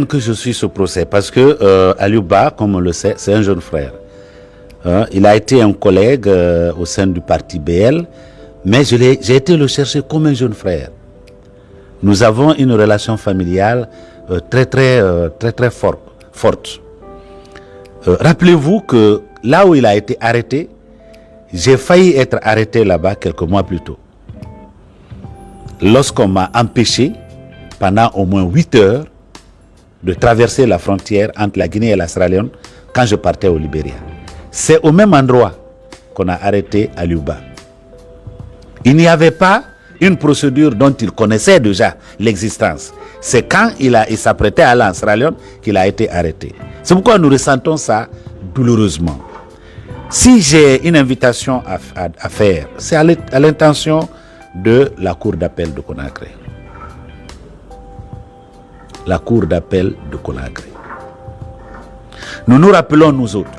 Que je suis ce procès parce que Aliouba, comme on le sait, c'est un jeune frère. Il a été un collègue au sein du parti BL, mais j'ai été le chercher comme un jeune frère. Nous avons une relation familiale très forte. Rappelez-vous que là où il a été arrêté, j'ai failli être arrêté là-bas quelques mois plus tôt. Lorsqu'on m'a empêché pendant au moins 8 heures de traverser la frontière entre la Guinée et la Sierra Leone quand je partais au Libéria. C'est au même endroit qu'on a arrêté Aliouba. Il n'y avait pas une procédure dont il connaissait déjà l'existence. C'est quand il s'apprêtait à aller en Sierra Leone qu'il a été arrêté. C'est pourquoi nous ressentons ça douloureusement. Si j'ai une invitation à faire, c'est à l'intention de la Cour d'appel de Conakry. La Cour d'appel de Conakry. Nous nous rappelons, nous autres,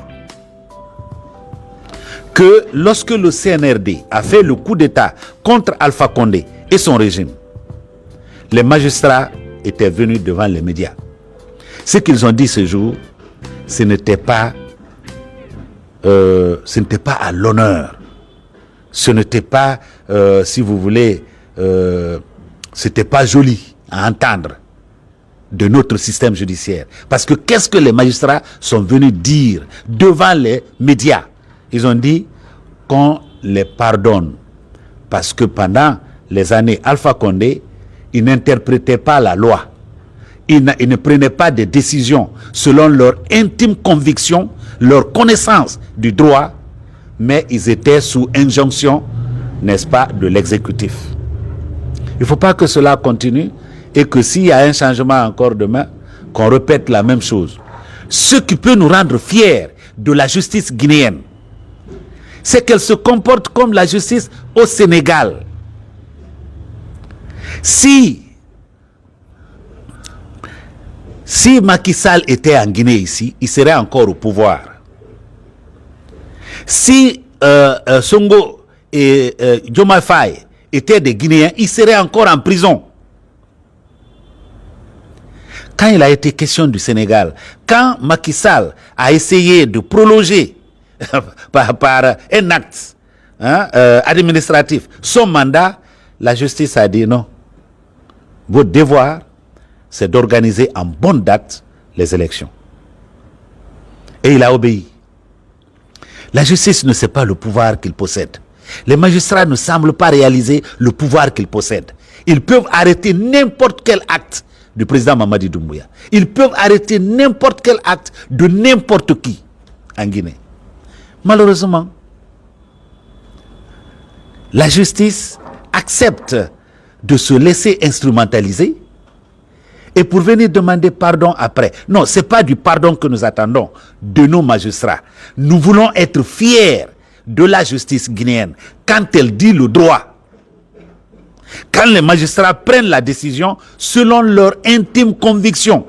que lorsque le CNRD a fait le coup d'État contre Alpha Condé et son régime, les magistrats étaient venus devant les médias. Ce qu'ils ont dit ce jour, ce n'était pas à l'honneur. Ce n'était pas, si vous voulez, c'était pas joli à entendre de notre système judiciaire. Parce que qu'est-ce que les magistrats sont venus dire devant les médias? Ils ont dit qu'on les pardonne. Parce que pendant les années Alpha Condé, ils n'interprétaient pas la loi. Ils ne prenaient pas de décisions selon leur intime conviction, leur connaissance du droit, mais ils étaient sous injonction, n'est-ce pas, de l'exécutif. Il ne faut pas que cela continue et que s'il y a un changement encore demain, qu'on répète la même chose. Ce qui peut nous rendre fiers de la justice guinéenne, c'est qu'elle se comporte comme la justice au Sénégal. Si Macky Sall était en Guinée ici, il serait encore au pouvoir. Si Sonko et Diomaye Faye étaient des Guinéens, ils seraient encore en prison. Quand il a été question du Sénégal, quand Macky Sall a essayé de prolonger par un acte administratif son mandat, la justice a dit non. Votre devoir, c'est d'organiser en bonne date les élections. Et il a obéi. La justice ne sait pas le pouvoir qu'il possède. Les magistrats ne semblent pas réaliser le pouvoir qu'ils possèdent. Ils peuvent arrêter n'importe quel acte du président Mamadi Doumbouya. Ils peuvent arrêter n'importe quel acte de n'importe qui en Guinée. Malheureusement, la justice accepte de se laisser instrumentaliser et pour venir demander pardon après. Non, ce n'est pas du pardon que nous attendons de nos magistrats. Nous voulons être fiers de la justice guinéenne quand elle dit le droit. Quand les magistrats prennent la décision selon leur intime conviction,